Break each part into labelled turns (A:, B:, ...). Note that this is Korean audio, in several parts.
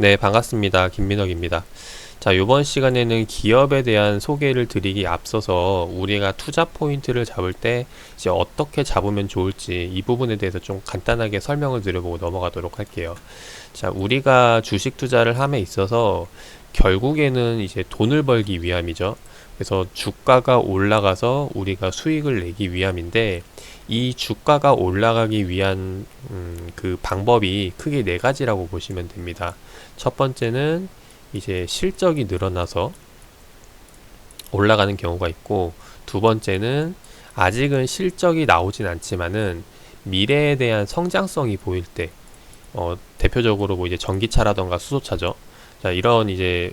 A: 네, 반갑습니다. 김민혁입니다. 자, 이번 시간에는 기업에 대한 소개를 드리기 앞서서 우리가 투자 포인트를 잡을 때 이제 어떻게 잡으면 좋을지 이 부분에 대해서 좀 간단하게 설명을 드려보고 넘어가도록 할게요. 자, 우리가 주식 투자를 함에 있어서 결국에는 이제 돈을 벌기 위함이죠. 그래서 주가가 올라가서 우리가 수익을 내기 위함인데, 이 주가가 올라가기 위한 그 방법이 크게 네 가지라고 보시면 됩니다. 첫 번째는 이제 실적이 늘어나서 올라가는 경우가 있고, 두 번째는 아직은 실적이 나오진 않지만은 미래에 대한 성장성이 보일 때, 대표적으로 뭐 이제 전기차라던가 수소차죠. 자, 이런 이제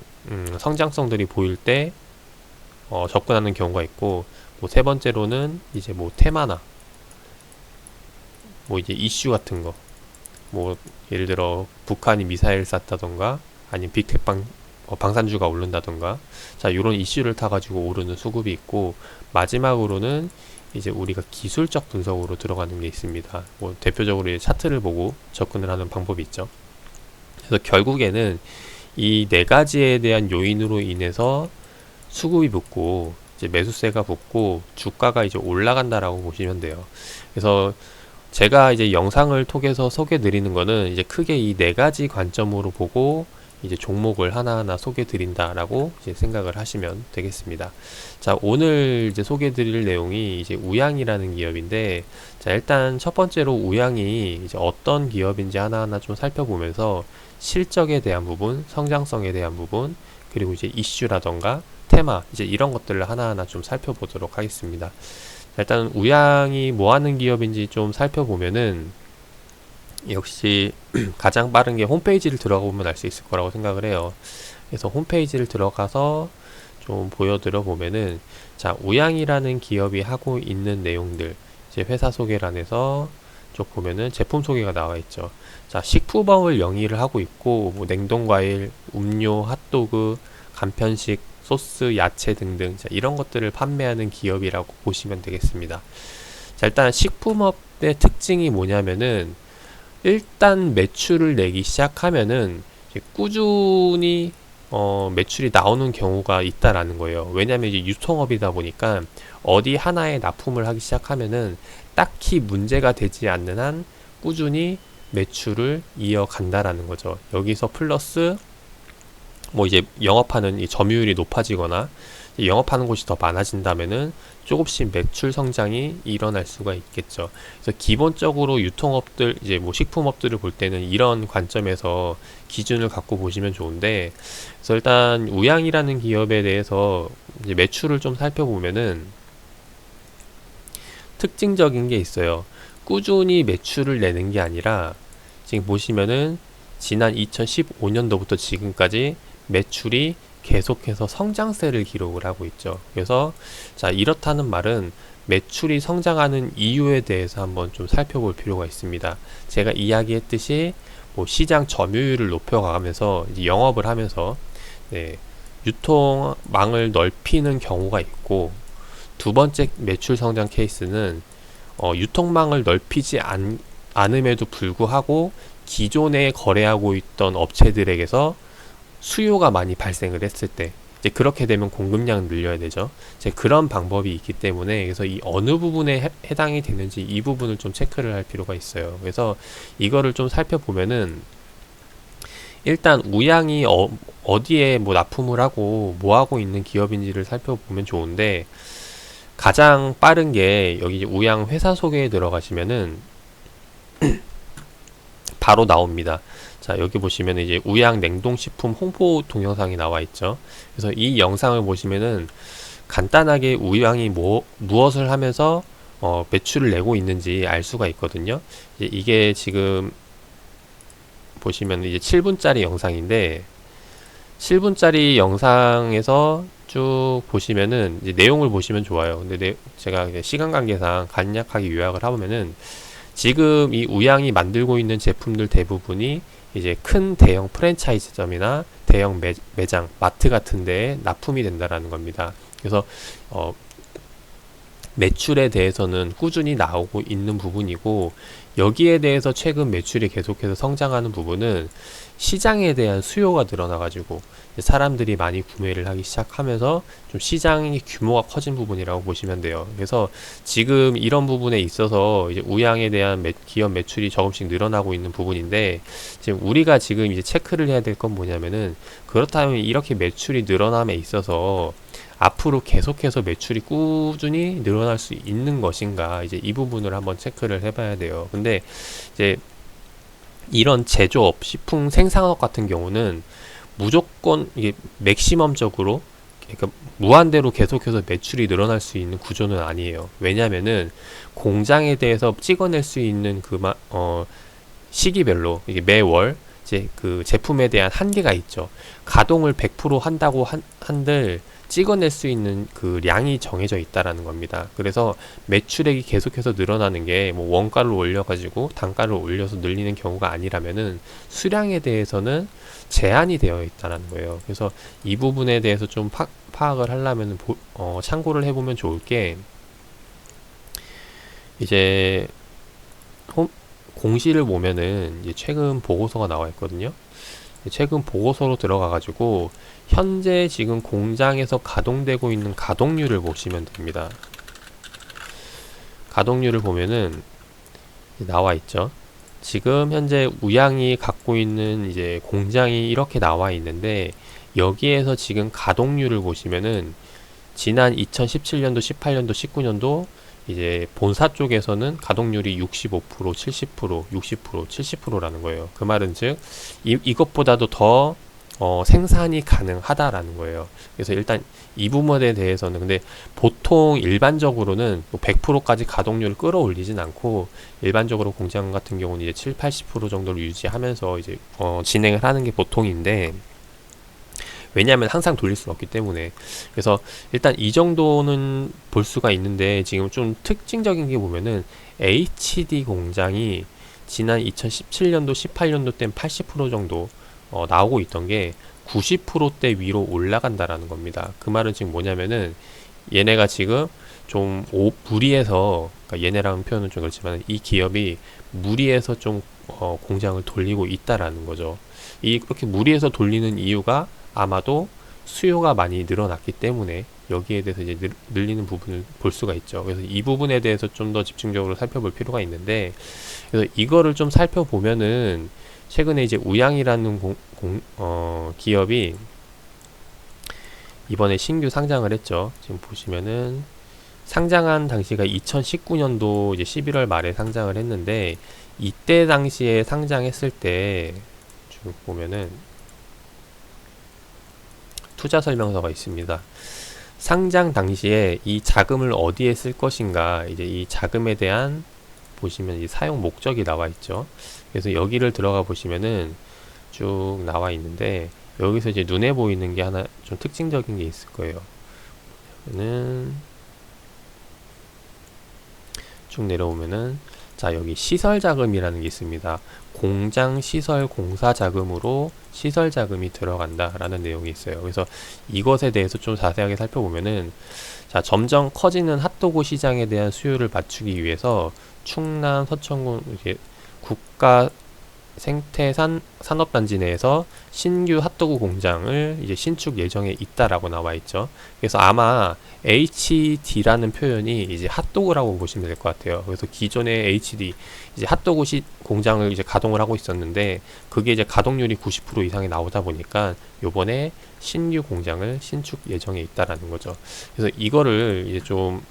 A: 성장성들이 보일 때 접근하는 경우가 있고, 뭐 세 번째로는 이제 뭐 테마나 뭐 이제 이슈 같은 거, 뭐 예를 들어 북한이 미사일 쐈다던가 아니면 빅테크 방산주가 오른다던가, 자, 이런 이슈를 타가지고 오르는 수급이 있고, 마지막으로는 이제 우리가 기술적 분석으로 들어가는 게 있습니다. 뭐 대표적으로 이제 차트를 보고 접근을 하는 방법이 있죠. 그래서 결국에는 이 네 가지에 대한 요인으로 인해서 수급이 붙고 이제 매수세가 붙고 주가가 이제 올라간다라고 보시면 돼요. 그래서 제가 이제 영상을 통해서 소개해 드리는 거는 이제 크게 이 네 가지 관점으로 보고 이제 종목을 하나하나 소개해 드린다라고 이제 생각을 하시면 되겠습니다. 자, 오늘 이제 소개해 드릴 내용이 이제 우양이라는 기업인데, 자, 일단 첫 번째로 우양이 이제 어떤 기업인지 하나하나 좀 살펴보면서 실적에 대한 부분, 성장성에 대한 부분, 그리고 이제 이슈라던가 테마, 이제 이런 것들을 하나하나 좀 살펴보도록 하겠습니다. 일단 우양이 뭐 하는 기업인지 좀 살펴보면은 역시 가장 빠른 게 홈페이지를 들어가 보면 알 수 있을 거라고 생각을 해요. 그래서 홈페이지를 들어가서 좀 보여드려 보면은, 자, 우양이라는 기업이 하고 있는 내용들, 이제 회사 소개란에서 쭉 보면은 제품 소개가 나와 있죠. 자, 식품업을 영위를 하고 있고, 뭐 냉동과일, 음료, 핫도그, 간편식, 소스, 야채 등등, 자, 이런 것들을 판매하는 기업이라고 보시면 되겠습니다. 자, 일단 식품업의 특징이 뭐냐면은, 일단 매출을 내기 시작하면은 이제 꾸준히 매출이 나오는 경우가 있다라는 거예요. 왜냐하면 이제 유통업이다 보니까 어디 하나에 납품을 하기 시작하면은 딱히 문제가 되지 않는 한 꾸준히 매출을 이어간다라는 거죠. 여기서 플러스 뭐 이제 영업하는 이 점유율이 높아지거나 영업하는 곳이 더 많아진다면은 조금씩 매출 성장이 일어날 수가 있겠죠. 그래서 기본적으로 유통업들, 이제 뭐 식품업들을 볼 때는 이런 관점에서 기준을 갖고 보시면 좋은데, 그래서 일단 우양이라는 기업에 대해서 이제 매출을 좀 살펴보면은 특징적인 게 있어요. 꾸준히 매출을 내는 게 아니라 지금 보시면은 지난 2015년도부터 지금까지 매출이 계속해서 성장세를 기록을 하고 있죠. 그래서 자, 이렇다는 말은 매출이 성장하는 이유에 대해서 한번 좀 살펴볼 필요가 있습니다. 제가 이야기했듯이 뭐 시장 점유율을 높여가면서 이제 영업을 하면서 유통망을 넓히는 경우가 있고, 두 번째 매출 성장 케이스는 유통망을 넓히지 않음에도 불구하고 기존에 거래하고 있던 업체들에게서 수요가 많이 발생을 했을 때, 이제 그렇게 되면 공급량을 늘려야 되죠. 이제 그런 방법이 있기 때문에, 그래서 이 어느 부분에 해당이 되는지 이 부분을 좀 체크를 할 필요가 있어요. 그래서 이거를 좀 살펴보면은 일단 우양이 어디에 뭐 납품을 하고 뭐 하고 있는 기업인지를 살펴보면 좋은데, 가장 빠른 게 여기 우양 회사 소개에 들어가시면은 바로 나옵니다. 자, 여기 보시면 이제 우양 냉동식품 홍보 동영상이 나와 있죠. 그래서 이 영상을 보시면은 간단하게 우양이 무엇을 하면서 매출을 내고 있는지 알 수가 있거든요. 이게 지금 보시면 이제 7분짜리 영상인데, 7분짜리 영상에서 쭉 보시면은 이제 내용을 보시면 좋아요. 근데 제가 시간 관계상 간략하게 요약을 하면은, 지금 이 우양이 만들고 있는 제품들 대부분이 이제 큰 대형 프랜차이즈점이나 대형 매장, 마트 같은 데에 납품이 된다라는 겁니다. 그래서 매출에 대해서는 꾸준히 나오고 있는 부분이고, 여기에 대해서 최근 매출이 계속해서 성장하는 부분은 시장에 대한 수요가 늘어나가지고 사람들이 많이 구매를 하기 시작하면서 좀 시장의 규모가 커진 부분이라고 보시면 돼요. 그래서 지금 이런 부분에 있어서 이제 우양에 대한 기업 매출이 조금씩 늘어나고 있는 부분인데, 지금 우리가 지금 이제 체크를 해야 될 건 뭐냐면은, 그렇다면 이렇게 매출이 늘어남에 있어서 앞으로 계속해서 매출이 꾸준히 늘어날 수 있는 것인가, 이제 이 부분을 한번 체크를 해봐야 돼요. 근데 이제 이런 제조업, 식품 생산업 같은 경우는 무조건 이게 맥시멈적으로, 그러니까 무한대로 계속해서 매출이 늘어날 수 있는 구조는 아니에요. 왜냐면은 공장에 대해서 찍어낼 수 있는 시기별로 이게 매월 이제 그 제품에 대한 한계가 있죠. 가동을 100% 한다고 한들 찍어낼 수 있는 그 량이 정해져 있다라는 겁니다. 그래서 매출액이 계속해서 늘어나는 게 뭐 원가를 올려가지고 단가를 올려서 늘리는 경우가 아니라면은 수량에 대해서는 제한이 되어 있다는 거예요. 그래서 이 부분에 대해서 좀 파악을 하려면 참고를 해보면 좋을 게, 이제 공시를 보면은 이제 최근 보고서가 나와 있거든요. 최근 보고서로 들어가가지고 현재 지금 공장에서 가동되고 있는 가동률을 보시면 됩니다. 가동률을 보면은 나와 있죠. 지금 현재 우양이 갖고 있는 이제 공장이 이렇게 나와 있는데, 여기에서 지금 가동률을 보시면은 지난 2017년도, 18년도, 19년도 이제 본사 쪽에서는 가동률이 65%, 70%, 60%, 70%라는 거예요. 그 말은 즉 이것보다도 더 생산이 가능하다라는 거예요. 그래서 일단 이 부분에 대해서는, 근데 보통 일반적으로는 100%까지 가동률을 끌어올리진 않고, 일반적으로 공장 같은 경우는 이제 7, 80% 정도를 유지하면서 이제 진행을 하는 게 보통인데, 왜냐하면 항상 돌릴 수는 없기 때문에. 그래서 일단 이 정도는 볼 수가 있는데, 지금 좀 특징적인 게 보면은 HD 공장이 지난 2017년도, 18년도 땐 80% 정도 나오고 있던 게 90%대 위로 올라간다라는 겁니다. 그 말은 지금 뭐냐면은, 얘네가 지금 좀 무리해서, 그러니까 얘네라는 표현은 좀 그렇지만 이 기업이 무리해서 좀 공장을 돌리고 있다라는 거죠. 이렇게 무리해서 돌리는 이유가 아마도 수요가 많이 늘어났기 때문에 여기에 대해서 이제 늘리는 부분을 볼 수가 있죠. 그래서 이 부분에 대해서 좀 더 집중적으로 살펴볼 필요가 있는데, 그래서 이거를 좀 살펴보면은 최근에 이제 우양이라는 기업이 이번에 신규 상장을 했죠. 지금 보시면은 상장한 당시가 2019년도 이제 11월 말에 상장을 했는데, 이때 당시에 상장했을 때 쭉 보면은 투자 설명서가 있습니다. 상장 당시에 이 자금을 어디에 쓸 것인가, 이제 이 자금에 대한 보시면 이 사용 목적이 나와 있죠. 그래서 여기를 들어가 보시면은 쭉 나와 있는데, 여기서 이제 눈에 보이는 게 하나 좀 특징적인 게 있을 거예요. 쭉 내려오면은, 자, 여기 시설 자금이라는 게 있습니다. 공장 시설 공사 자금으로 시설 자금이 들어간다라는 내용이 있어요. 그래서 이것에 대해서 좀 자세하게 살펴보면은, 자, 점점 커지는 핫도그 시장에 대한 수요를 맞추기 위해서 충남 서천군 이제 국가 생태산 산업단지 내에서 신규 핫도그 공장을 이제 신축 예정에 있다라고 나와 있죠. 그래서 아마 HD라는 표현이 이제 핫도그라고 보시면 될 것 같아요. 그래서 기존의 HD 이제 핫도그 공장을 이제 가동을 하고 있었는데, 그게 이제 가동률이 90% 이상이 나오다 보니까 요번에 신규 공장을 신축 예정에 있다라는 거죠. 그래서 이거를 이제 좀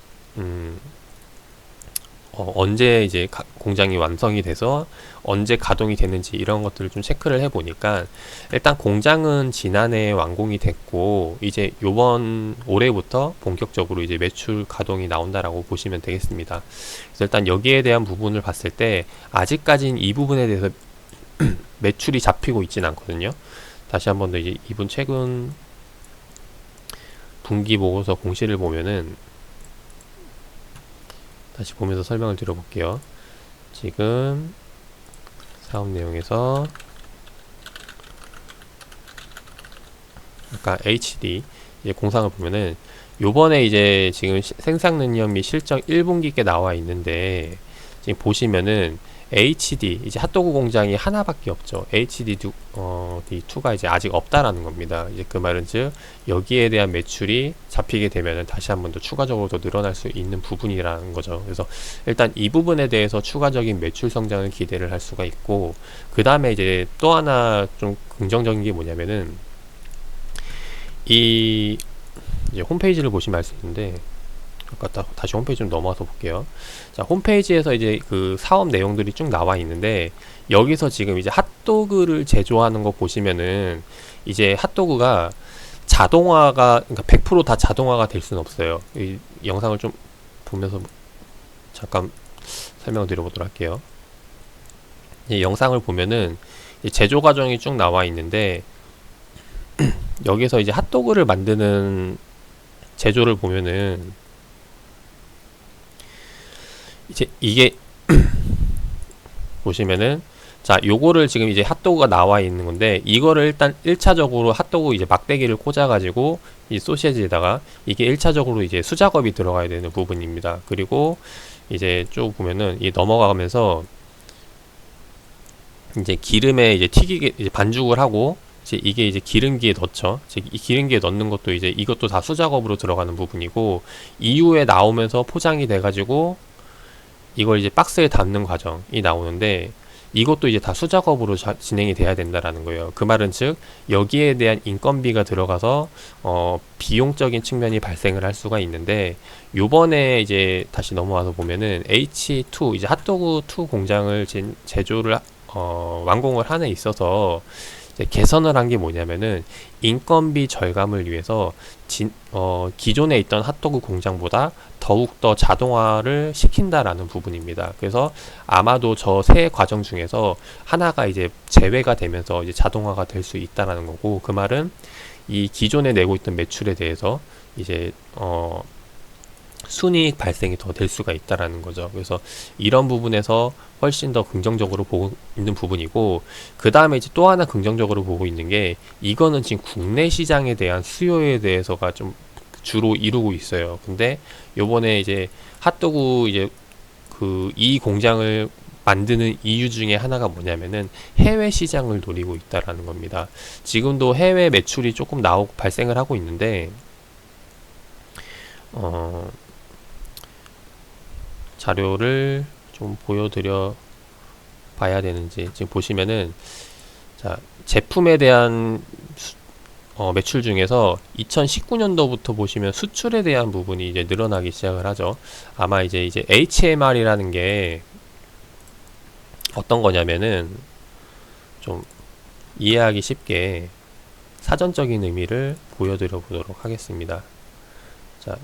A: 언제 이제 공장이 완성이 돼서 언제 가동이 되는지 이런 것들을 좀 체크를 해 보니까, 일단 공장은 지난해 완공이 됐고 이제 요번 올해부터 본격적으로 이제 매출 가동이 나온다라고 보시면 되겠습니다. 그래서 일단 여기에 대한 부분을 봤을 때 아직까지는 이 부분에 대해서 매출이 잡히고 있진 않거든요. 다시 한번 더 이제 이분 최근 분기 보고서 공시를 보면은 다시 보면서 설명을 드려볼게요. 지금 사업 내용에서 아까 HD 이제 공상을 보면은 요번에 이제 지금 생산 능력 및 실적 1분기께 나와 있는데, 지금 보시면은 HD 이제 핫도그 공장이 하나밖에 없죠. HD2가 이제 아직 없다라는 겁니다. 이제 그 말은 즉 여기에 대한 매출이 잡히게 되면은 다시 한번 더 추가적으로 더 늘어날 수 있는 부분이라는 거죠. 그래서 일단 이 부분에 대해서 추가적인 매출 성장을 기대를 할 수가 있고, 그 다음에 이제 또 하나 좀 긍정적인 게 뭐냐면은 이 이제 홈페이지를 보시면 알 수 있는데, 아까 다시 홈페이지 좀 넘어와서 볼게요. 자, 홈페이지에서 이제 그 사업 내용들이 쭉 나와 있는데, 여기서 지금 이제 핫도그를 제조하는 거 보시면은 이제 핫도그가 자동화가, 그러니까 100%다 자동화가 될 수는 없어요. 이 영상을 좀 보면서 잠깐 설명을 드려보도록 할게요. 이 영상을 보면은 이 제조 과정이 쭉 나와 있는데, 여기서 이제 핫도그를 만드는 제조를 보면은 이제 이게 보시면은, 자, 요거를 지금 이제 핫도그가 나와 있는 건데, 이거를 일단 1차적으로 핫도그 이제 막대기를 꽂아 가지고 이 소시지에다가 이게 1차적으로 이제 수작업이 들어가야 되는 부분입니다. 그리고 이제 쭉 보면은 이 넘어가면서 이제 기름에 이제 튀기게 이제 반죽을 하고, 이게 이제 기름기에 넣죠. 이 기름기에 넣는 것도 이제 이것도 다 수작업으로 들어가는 부분이고, 이후에 나오면서 포장이 돼가지고 이걸 이제 박스에 담는 과정이 나오는데, 이것도 이제 다 수작업으로 진행이 돼야 된다라는 거예요. 그 말은 즉 여기에 대한 인건비가 들어가서 비용적인 측면이 발생을 할 수가 있는데, 요번에 이제 다시 넘어와서 보면은 H2 이제 핫도그 2 공장을 제조를 완공을 하는 데 있어서 개선을 한 게 뭐냐면은 인건비 절감을 위해서 기존에 있던 핫도그 공장보다 더욱더 자동화를 시킨다라는 부분입니다. 그래서 아마도 저 세 과정 중에서 하나가 이제 제외가 되면서 이제 자동화가 될 수 있다라는 거고, 그 말은 이 기존에 내고 있던 매출에 대해서 이제 순이익 발생이 더 될 수가 있다라는 거죠. 그래서 이런 부분에서 훨씬 더 긍정적으로 보고 있는 부분이고, 그 다음에 이제 또 하나 긍정적으로 보고 있는 게, 이거는 지금 국내 시장에 대한 수요에 대해서가 좀 주로 이루고 있어요. 근데 요번에 이제 핫도그 이제 이 공장을 만드는 이유 중에 하나가 뭐냐면은 해외 시장을 노리고 있다라는 겁니다. 지금도 해외 매출이 조금 발생을 하고 있는데, 자료를 좀 보여드려 봐야 되는지, 지금 보시면은, 자, 제품에 대한 매출 중에서 2019년도부터 보시면 수출에 대한 부분이 이제 늘어나기 시작을 하죠. 아마 이제 HMR이라는 게 어떤 거냐면은 좀 이해하기 쉽게 사전적인 의미를 보여드려 보도록 하겠습니다. 자,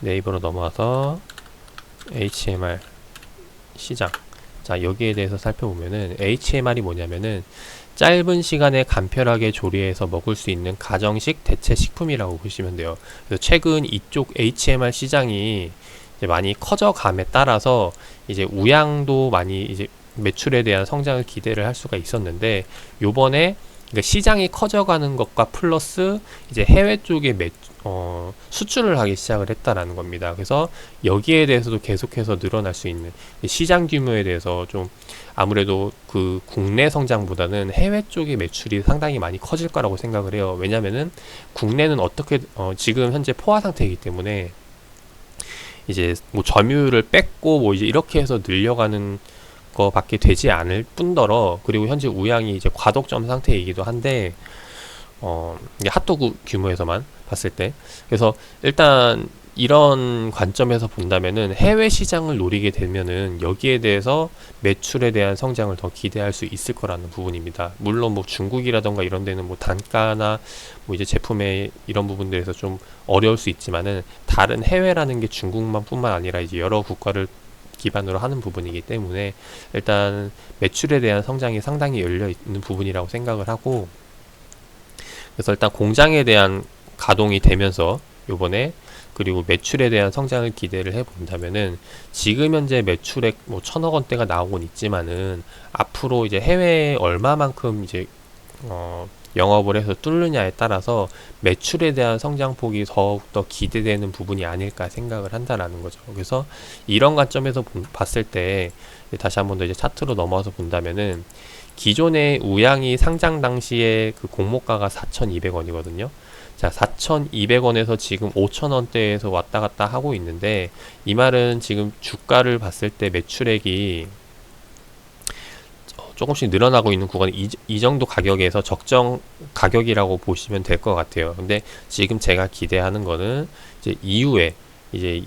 A: 네이버로 넘어와서 HMR 시장. 자, 여기에 대해서 살펴보면은 HMR이 뭐냐면은 짧은 시간에 간편하게 조리해서 먹을 수 있는 가정식 대체 식품이라고 보시면 돼요. 그래서 최근 이쪽 HMR 시장이 이제 많이 커져감에 따라서 이제 우양도 많이 이제 매출에 대한 성장을 기대를 할 수가 있었는데, 요번에 그러니까 시장이 커져가는 것과 플러스 이제 해외 쪽에 수출을 하기 시작을 했다라는 겁니다. 그래서 여기에 대해서도 계속해서 늘어날 수 있는 시장 규모에 대해서 좀 아무래도 그 국내 성장보다는 해외 쪽의 매출이 상당히 많이 커질 거라고 생각을 해요. 왜냐면은 국내는 어떻게 지금 현재 포화 상태이기 때문에 이제 뭐 점유율을 뺏고 뭐 이제 이렇게 해서 늘려가는 밖에 되지 않을 뿐더러, 그리고 현재 우양이 이제 과독점 상태이기도 한데, 이게 핫도그 규모에서만 봤을 때. 그래서 일단 이런 관점에서 본다면은 해외 시장을 노리게 되면은 여기에 대해서 매출에 대한 성장을 더 기대할 수 있을 거라는 부분입니다. 물론 뭐 중국이라던가 이런 데는 뭐 단가나 뭐 이제 제품의 이런 부분들에서 좀 어려울 수 있지만은, 다른 해외라는 게 중국만 뿐만 아니라 이제 여러 국가를 기반으로 하는 부분이기 때문에 일단 매출에 대한 성장이 상당히 열려 있는 부분이라고 생각을 하고, 그래서 일단 공장에 대한 가동이 되면서 요번에, 그리고 매출에 대한 성장을 기대를 해 본다면은, 지금 현재 매출액 뭐 1,000억 원대가 나오곤 있지만은 앞으로 이제 해외에 얼마만큼 이제 영업을 해서 뚫느냐에 따라서 매출에 대한 성장폭이 더욱더 기대되는 부분이 아닐까 생각을 한다라는 거죠. 그래서 이런 관점에서 봤을 때 다시 한 번 더 이제 차트로 넘어와서 본다면은 기존의 우양이 상장 당시에 그 공모가가 4,200원이거든요. 자, 4,200원에서 지금 5,000원대에서 왔다 갔다 하고 있는데, 이 말은 지금 주가를 봤을 때 매출액이 조금씩 늘어나고 있는 구간이 이 정도 가격에서 적정 가격이라고 보시면 될 것 같아요. 근데 지금 제가 기대하는 거는 이제 이후에 이제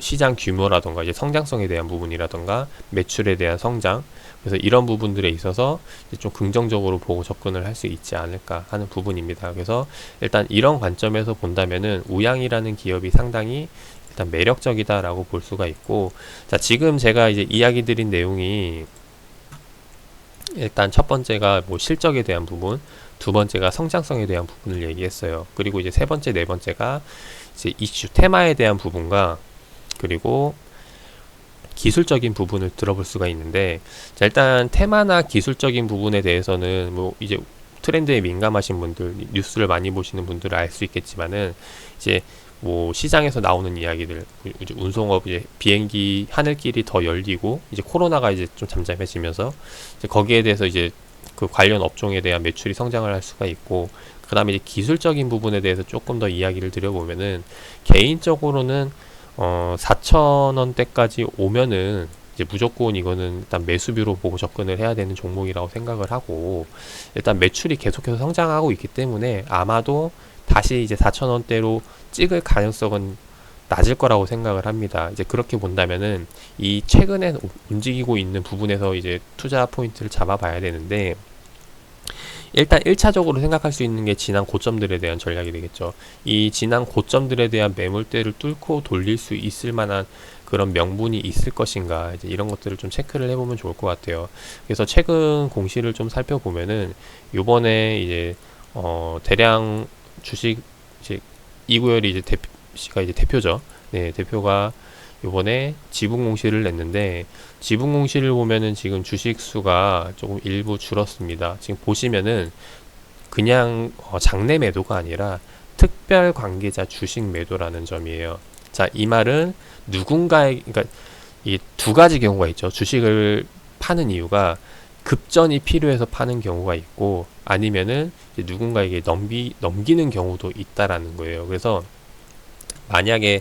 A: 시장 규모라던가 이제 성장성에 대한 부분이라던가 매출에 대한 성장, 그래서 이런 부분들에 있어서 이제 좀 긍정적으로 보고 접근을 할 수 있지 않을까 하는 부분입니다. 그래서 일단 이런 관점에서 본다면은 우양이라는 기업이 상당히 일단 매력적이다라고 볼 수가 있고, 자, 지금 제가 이제 이야기 드린 내용이 일단 첫 번째가 뭐 실적에 대한 부분, 두 번째가 성장성에 대한 부분을 얘기했어요. 그리고 이제 세 번째, 네 번째가 이제 이슈 테마에 대한 부분과 그리고 기술적인 부분을 들어볼 수가 있는데, 자, 일단 테마나 기술적인 부분에 대해서는 뭐 이제 트렌드에 민감하신 분들, 뉴스를 많이 보시는 분들은 알 수 있겠지만은, 이제 뭐 시장에서 나오는 이야기들, 이제 운송업, 이제 비행기 하늘길이 더 열리고 이제 코로나가 이제 좀 잠잠해지면서 이제 거기에 대해서 이제 그 관련 업종에 대한 매출이 성장을 할 수가 있고, 그 다음에 이제 기술적인 부분에 대해서 조금 더 이야기를 드려보면은, 개인적으로는 4,000원대까지 오면은 이제 무조건 이거는 일단 매수비로 보고 접근을 해야 되는 종목이라고 생각을 하고, 일단 매출이 계속해서 성장하고 있기 때문에 아마도 다시 이제 4,000원대로 찍을 가능성은 낮을 거라고 생각을 합니다. 이제 그렇게 본다면은 이 최근에 움직이고 있는 부분에서 이제 투자 포인트를 잡아봐야 되는데, 일단 1차적으로 생각할 수 있는 게 지난 고점들에 대한 전략이 되겠죠. 이 지난 고점들에 대한 매물대를 뚫고 돌릴 수 있을 만한 그런 명분이 있을 것인가, 이제 이런 것들을 좀 체크를 해보면 좋을 것 같아요. 그래서 최근 공시를 좀 살펴보면은 요번에 이제 대량 주식 이제 이구열이 이제 씨가 이제 대표죠. 네, 대표가 요번에 지분 공시를 냈는데, 지분 공시를 보면은 지금 주식 수가 조금 일부 줄었습니다. 지금 보시면은 그냥 장내 매도가 아니라 특별 관계자 주식 매도라는 점이에요. 자, 이 말은 누군가의, 그러니까 이 두 가지 경우가 있죠. 주식을 파는 이유가 급전이 필요해서 파는 경우가 있고, 아니면은 이제 누군가에게 넘기는 경우도 있다라는 거예요. 그래서 만약에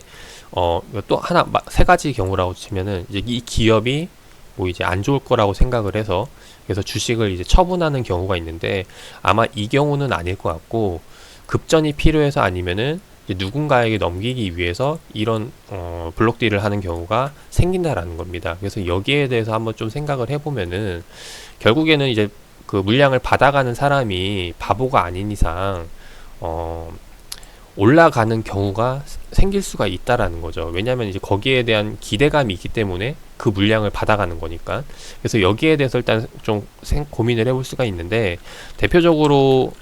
A: 또 하나 세 가지 경우라고 치면은 이제 이 기업이 뭐 이제 안 좋을 거라고 생각을 해서 그래서 주식을 이제 처분하는 경우가 있는데, 아마 이 경우는 아닐 것 같고, 급전이 필요해서 아니면은 이제 누군가에게 넘기기 위해서 이런 블록딜을 하는 경우가 생긴다라는 겁니다. 그래서 여기에 대해서 한번 좀 생각을 해보면은, 결국에는 이제 그 물량을 받아가는 사람이 바보가 아닌 이상 올라가는 경우가 생길 수가 있다라는 거죠. 왜냐하면 이제 거기에 대한 기대감이 있기 때문에 그 물량을 받아가는 거니까. 그래서 여기에 대해서 일단 좀 고민을 해볼 수가 있는데, 대표적으로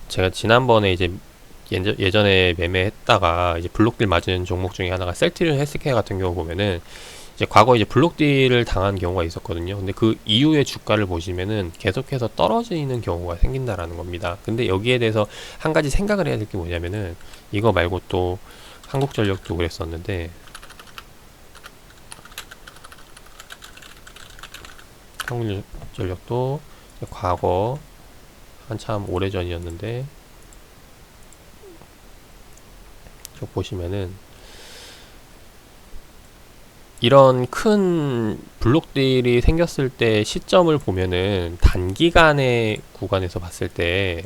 A: 제가 지난번에 이제 예전에 매매했다가 이제 블록딜 맞은 종목 중에 하나가 셀트리온 헬스케어 같은 경우 보면은 이제 과거 이제 블록딜을 당한 경우가 있었거든요. 근데 그 이후의 주가를 보시면은 계속해서 떨어지는 경우가 생긴다라는 겁니다. 근데 여기에 대해서 한 가지 생각을 해야 될 게 뭐냐면은, 이거 말고 또 한국전력도 그랬었는데, 한국전력도 과거 한참 오래전이었는데, 쭉 보시면은 이런 큰 블록딜이 생겼을 때 시점을 보면은 단기간의 구간에서 봤을 때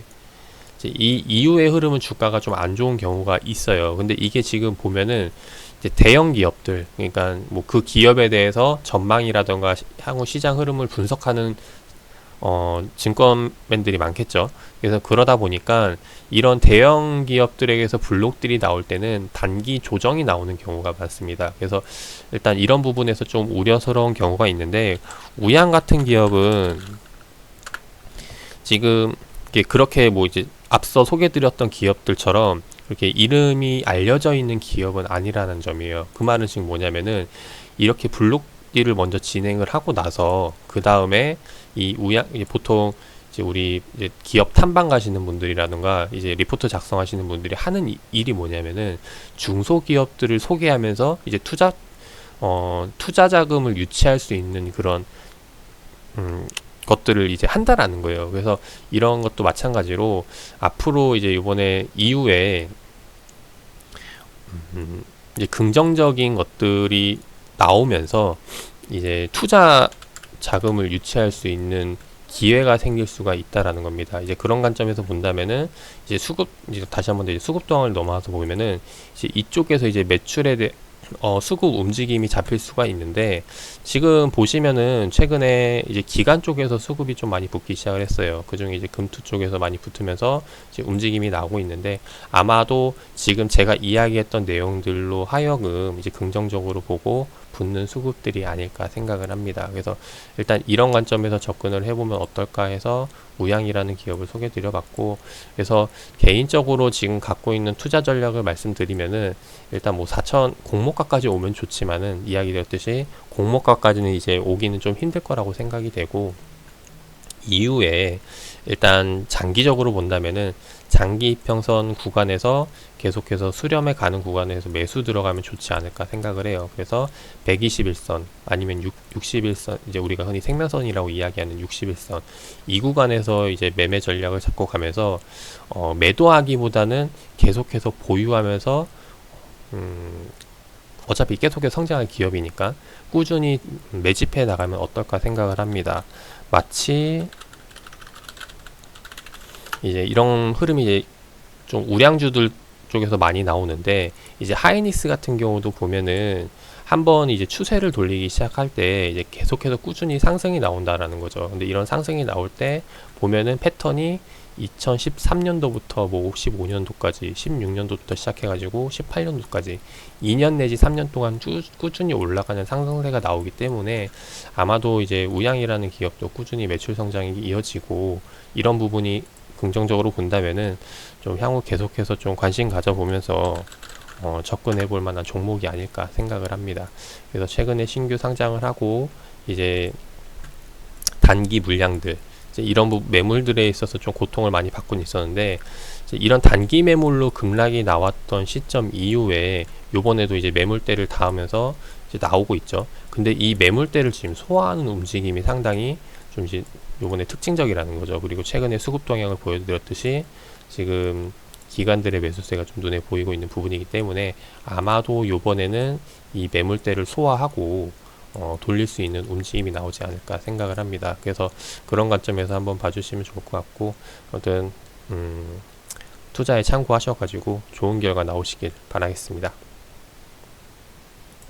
A: 이제 이 이후의 흐름은 주가가 좀 안 좋은 경우가 있어요. 근데 이게 지금 보면은 이제 대형 기업들, 그러니까 뭐 그 기업에 대해서 전망이라던가 향후 시장 흐름을 분석하는 증권맨들이 많겠죠. 그래서 그러다 보니까 이런 대형 기업들에게서 블록들이 나올 때는 단기 조정이 나오는 경우가 많습니다. 그래서 일단 이런 부분에서 좀 우려스러운 경우가 있는데, 우양 같은 기업은 지금 그렇게 뭐 이제 앞서 소개드렸던 기업들처럼 그렇게 이름이 알려져 있는 기업은 아니라는 점이에요. 그 말은 지금 뭐냐면은, 이렇게 블록딜을 먼저 진행을 하고 나서 그 다음에 이 우양, 이제 보통 이제 우리 이제 기업 탐방 가시는 분들이라든가 이제 리포트 작성하시는 분들이 하는 일이 뭐냐면은, 중소기업들을 소개하면서 이제 투자 투자 자금을 유치할 수 있는 그런 것들을 이제 한다라는 거예요. 그래서 이런 것도 마찬가지로 앞으로 이제 이번에 이후에 이제 긍정적인 것들이 나오면서 이제 투자 자금을 유치할 수 있는 기회가 생길 수가 있다라는 겁니다. 이제 그런 관점에서 본다면은 이제 이제 다시 한번 이제 수급동을 넘어와서 보면은 이제 이쪽에서 이제 매출에 수급 움직임이 잡힐 수가 있는데, 지금 보시면은 최근에 이제 기관 쪽에서 수급이 좀 많이 붙기 시작을 했어요. 그중에 이제 금투 쪽에서 많이 붙으면서 이제 움직임이 나오고 있는데, 아마도 지금 제가 이야기했던 내용들로 하여금 이제 긍정적으로 보고 붙는 수급들이 아닐까 생각을 합니다. 그래서 일단 이런 관점에서 접근을 해보면 어떨까 해서 우양이라는 기업을 소개 드려봤고, 그래서 개인적으로 지금 갖고 있는 투자 전략을 말씀드리면은, 일단 뭐 4천 공모가까지 오면 좋지만은 이야기 드렸듯이 공모가까지는 이제 오기는 좀 힘들 거라고 생각이 되고, 이후에 일단 장기적으로 본다면은 장기 이평선 구간에서 계속해서 수렴해 가는 구간에서 매수 들어가면 좋지 않을까 생각을 해요. 그래서 121선 아니면 61선, 이제 우리가 흔히 생명선이라고 이야기하는 61선, 이 구간에서 이제 매매 전략을 잡고 가면서 매도하기보다는 계속해서 보유하면서 어차피 계속해서 성장할 기업이니까 꾸준히 매집해 나가면 어떨까 생각을 합니다. 마치 이제 이런 흐름이 이제 좀 우량주들 쪽에서 많이 나오는데, 이제 하이닉스 같은 경우도 보면은 한번 이제 추세를 돌리기 시작할 때 이제 계속해서 꾸준히 상승이 나온다라는 거죠. 근데 이런 상승이 나올 때 보면은 패턴이 2013년도부터 뭐 15년도까지 16년도부터 시작해가지고 18년도까지 2년 내지 3년 동안 꾸준히 올라가는 상승세가 나오기 때문에, 아마도 이제 우양이라는 기업도 꾸준히 매출 성장이 이어지고, 이런 부분이 긍정적으로 본다면은 좀 향후 계속해서 좀 관심 가져보면서 접근해 볼 만한 종목이 아닐까 생각을 합니다. 그래서 최근에 신규 상장을 하고 이제 단기 물량들, 이제 이런 매물들에 있어서 좀 고통을 많이 받고 있었는데, 이제 이런 단기 매물로 급락이 나왔던 시점 이후에 요번에도 이제 매물대를 닿으면서 이제 나오고 있죠. 근데 이 매물대를 지금 소화하는 움직임이 상당히 좀 이제 요번에 특징적이라는 거죠. 그리고 최근에 수급 동향을 보여드렸듯이 지금 기관들의 매수세가 좀 눈에 보이고 있는 부분이기 때문에, 아마도 요번에는 이 매물대를 소화하고 돌릴 수 있는 움직임이 나오지 않을까 생각을 합니다. 그래서 그런 관점에서 한번 봐주시면 좋을 것 같고, 아무튼 투자에 참고하셔가지고 좋은 결과 나오시길 바라겠습니다.